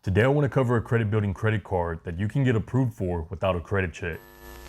Today I want to cover a credit building credit card that you can get approved for without a credit check.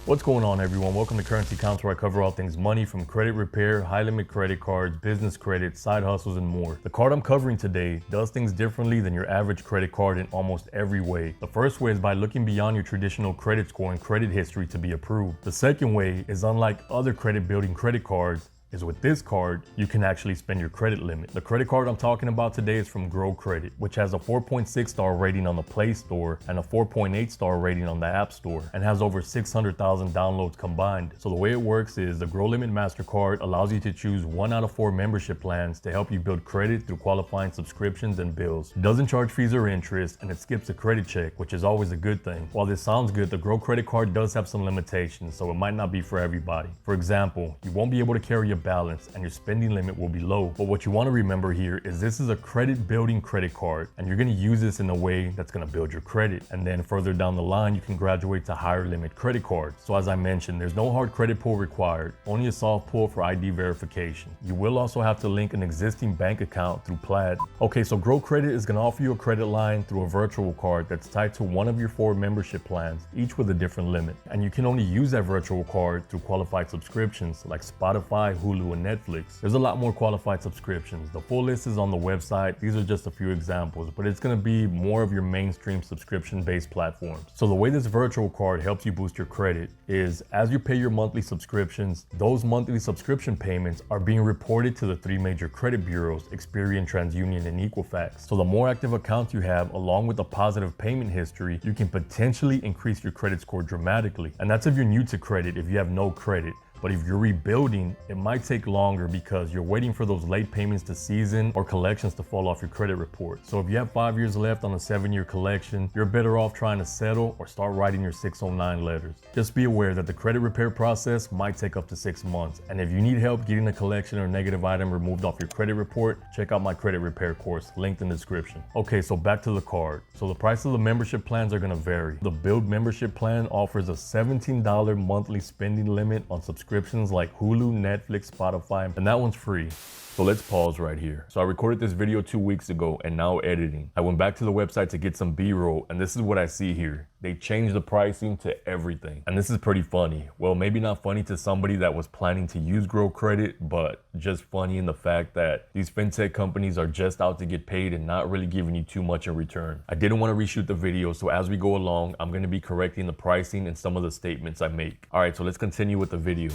What's going on, everyone? Welcome to Currency Counts, where I cover all things money, from credit repair, high limit credit cards, business credit, side hustles, and more. The card I'm covering today does things differently than your average credit card in almost every way. The first way is by looking beyond your traditional credit score and credit history to be approved. The second way is, unlike other credit building credit cards, is with this card, you can actually spend your credit limit. The credit card I'm talking about today is from Grow Credit, which has a 4.6 star rating on the Play Store and a 4.8 star rating on the App Store, and has over 600,000 downloads combined. So the way it works is the Grow Limit MasterCard allows you to choose 1 out of 4 membership plans to help you build credit through qualifying subscriptions and bills. It doesn't charge fees or interest, and it skips a credit check, which is always a good thing. While this sounds good, the Grow Credit card does have some limitations, so it might not be for everybody. For example, you won't be able to carry a balance and your spending limit will be low. But what you want to remember here is this is a credit building credit card, and you're going to use this in a way that's going to build your credit. And then further down the line, you can graduate to higher limit credit cards. So as I mentioned, there's no hard credit pull required, only a soft pull for ID verification. You will also have to link an existing bank account through Plaid. Okay, so Grow Credit is going to offer you a credit line through a virtual card that's tied to one of your 4 membership plans, each with a different limit. And you can only use that virtual card through qualified subscriptions like Spotify, Hulu, and Netflix. There's a lot more qualified subscriptions. The full list is on the website. These are just a few examples, but it's going to be more of your mainstream subscription-based platforms. So the way this virtual card helps you boost your credit is, as you pay your monthly subscriptions, those monthly subscription payments are being reported to the 3 major credit bureaus, Experian, TransUnion, and Equifax. So the more active accounts you have, along with a positive payment history, you can potentially increase your credit score dramatically. And that's if you're new to credit, if you have no credit. But if you're rebuilding, it might take longer because you're waiting for those late payments to season or collections to fall off your credit report. So if you have 5 years left on a 7-year collection, you're better off trying to settle or start writing your 609 letters. Just be aware that the credit repair process might take up to 6 months. And if you need help getting a collection or negative item removed off your credit report, check out my credit repair course, linked in the description. Okay, so back to the card. So the price of the membership plans are gonna vary. The Build membership plan offers a $17 monthly spending limit on subscriptions like Hulu, Netflix, Spotify, and that one's free. So let's pause right here. So I recorded this video 2 weeks ago and now editing. I went back to the website to get some B-roll, and this is what I see here. They changed the pricing to everything. And this is pretty funny. Well, maybe not funny to somebody that was planning to use Grow Credit, but just funny in the fact that these fintech companies are just out to get paid and not really giving you too much in return. I didn't want to reshoot the video, so as we go along, I'm going to be correcting the pricing and some of the statements I make. All right, so let's continue with the video.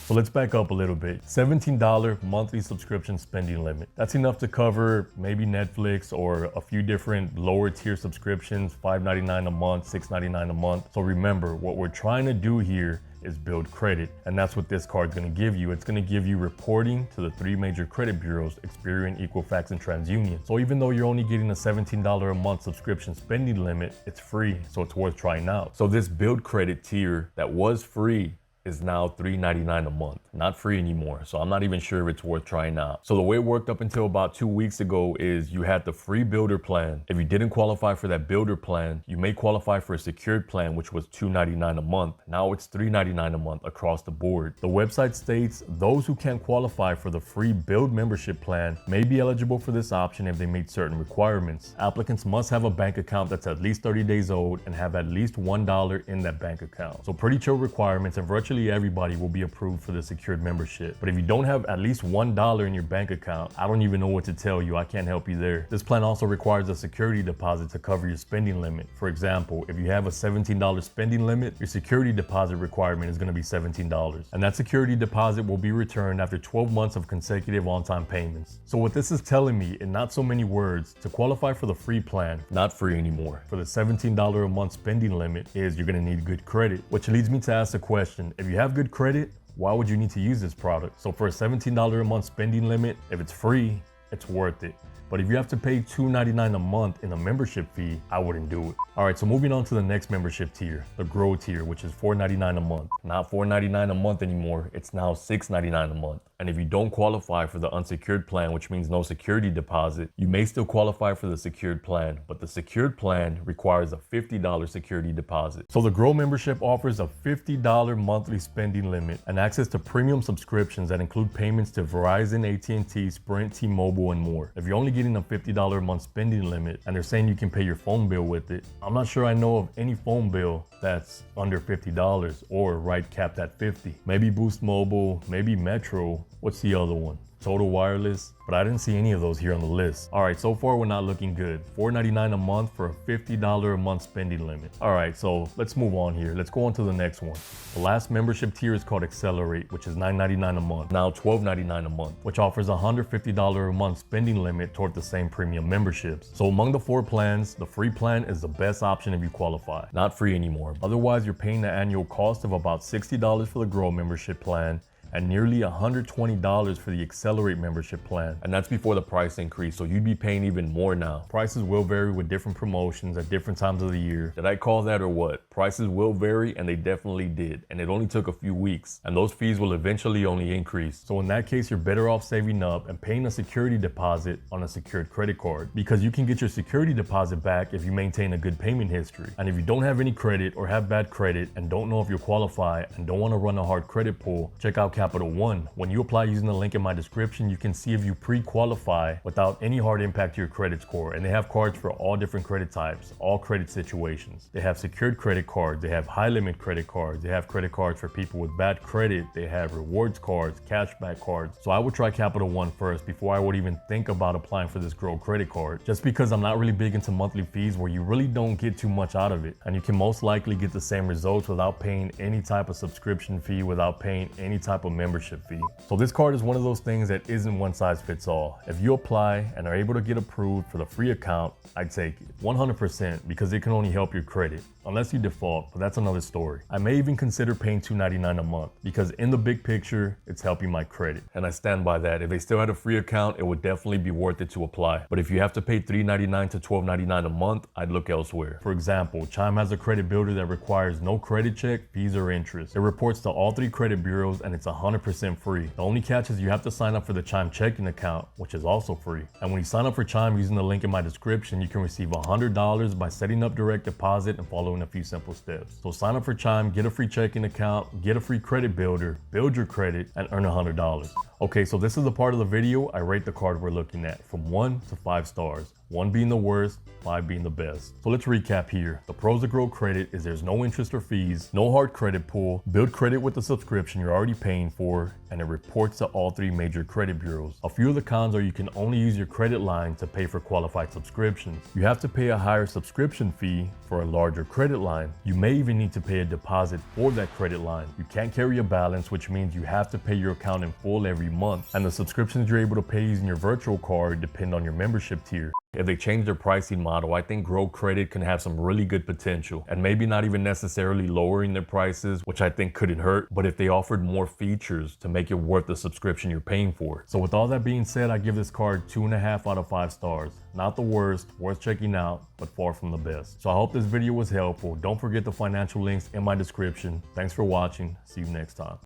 So let's back up a little bit. $17 monthly subscription spending limit. That's enough to cover maybe Netflix or a few different lower tier subscriptions, $5.99 a month, $6.99 a month. So remember, what we're trying to do here is build credit, and that's what this card's gonna give you. It's gonna give you reporting to the 3 major credit bureaus, Experian, Equifax, and TransUnion. So even though you're only getting a $17 a month subscription spending limit, it's free, so it's worth trying out. So this build credit tier that was free is now $3.99 a month, not free anymore. So I'm not even sure if it's worth trying out. So the way it worked up until about 2 weeks ago is you had the free builder plan. If you didn't qualify for that builder plan, you may qualify for a secured plan, which was $2.99 a month. Now it's $3.99 a month across the board. The website states those who can't qualify for the free build membership plan may be eligible for this option if they meet certain requirements. Applicants must have a bank account that's at least 30 days old and have at least $1 in that bank account. So pretty chill requirements, and virtually everybody will be approved for the secured membership. But if you don't have at least $1 in your bank account, I don't even know what to tell you. I can't help you there. This plan also requires a security deposit to cover your spending limit. For example, if you have a $17 spending limit, your security deposit requirement is going to be $17. And that security deposit will be returned after 12 months of consecutive on-time payments. So what this is telling me, in not so many words, to qualify for the free plan, not free anymore, for the $17 a month spending limit, is you're going to need good credit. Which leads me to ask the question, if you have good credit, why would you need to use this product? So for a $17 a month spending limit, if it's free, it's worth it. But if you have to pay $2.99 a month in a membership fee, I wouldn't do it. All right, so moving on to the next membership tier, the Grow tier, which is $4.99 a month. Not $4.99 a month anymore, it's now $6.99 a month. And if you don't qualify for the unsecured plan, which means no security deposit, you may still qualify for the secured plan, but the secured plan requires a $50 security deposit. So the Grow membership offers a $50 monthly spending limit and access to premium subscriptions that include payments to Verizon, AT&T, Sprint, T-Mobile, and more. If you're only getting a $50 a month spending limit, and they're saying you can pay your phone bill with it. I'm not sure I know of any phone bill that's under $50 or right capped at 50. Maybe Boost Mobile, maybe Metro. What's the other one? Total Wireless, but I didn't see any of those here on the list. All right, so far we're not looking good. $4.99 a month for a $50 a month spending limit. All right, so let's move on here. Let's go on to the next one. The last membership tier is called Accelerate, which is $9.99 a month, now $12.99 a month, which offers a $150 a month spending limit toward the same premium memberships. So among the 4 plans, the free plan is the best option if you qualify. Not free anymore. Otherwise, you're paying the annual cost of about $60 for the Grow membership plan and nearly $120 for the Accelerate membership plan. And that's before the price increase, so you'd be paying even more now. Prices will vary with different promotions at different times of the year. Did I call that or what? Prices will vary, and they definitely did. And it only took a few weeks, and those fees will eventually only increase. So in that case, you're better off saving up and paying a security deposit on a secured credit card, because you can get your security deposit back if you maintain a good payment history. And if you don't have any credit or have bad credit and don't know if you'll qualify and don't want to run a hard credit pull, check out Capital One. When you apply using the link in my description, you can see if you pre-qualify without any hard impact to your credit score. And they have cards for all different credit types, all credit situations. They have secured credit cards, they have high limit credit cards, they have credit cards for people with bad credit, they have rewards cards, cashback cards. So I would try Capital One first before I would even think about applying for this Grow credit card, just because I'm not really big into monthly fees where you really don't get too much out of it. And you can most likely get the same results without paying any type of subscription fee, without paying any type of membership fee. So this card is one of those things that isn't one size fits all. If you apply and are able to get approved for the free account, I'd take it 100%, because it can only help your credit, unless you default, but that's another story. I may even consider paying $2.99 a month, because in the big picture, it's helping my credit. And I stand by that. If they still had a free account, it would definitely be worth it to apply. But if you have to pay $3.99 to $12.99 a month, I'd look elsewhere. For example, Chime has a credit builder that requires no credit check, fees, or interest. It reports to all 3 credit bureaus, and it's 100% free. The only catch is you have to sign up for the Chime checking account, which is also free. And when you sign up for Chime using the link in my description, you can receive $100 by setting up direct deposit and following a few simple steps. So sign up for Chime, get a free checking account, get a free credit builder, build your credit, and earn $100. Okay, so this is the part of the video I rate the card we're looking at from 1 to 5 stars. 1 being the worst, 5 being the best. So let's recap here. The pros of Grow Credit is there's no interest or fees, no hard credit pull, build credit with the subscription you're already paying for, and it reports to all 3 major credit bureaus. A few of the cons are you can only use your credit line to pay for qualified subscriptions. You have to pay a higher subscription fee for a larger credit line. You may even need to pay a deposit for that credit line. You can't carry a balance, which means you have to pay your account in full every month. And the subscriptions you're able to pay using your virtual card depend on your membership tier. If they change their pricing model, I think Grow Credit can have some really good potential, and maybe not even necessarily lowering their prices, which I think couldn't hurt, but if they offered more features to make it worth the subscription you're paying for. So with all that being said, I give this card 2.5 out of 5 stars. Not the worst, worth checking out, but far from the best. So I hope this video was helpful. Don't forget the financial links in my description. Thanks for watching. See you next time.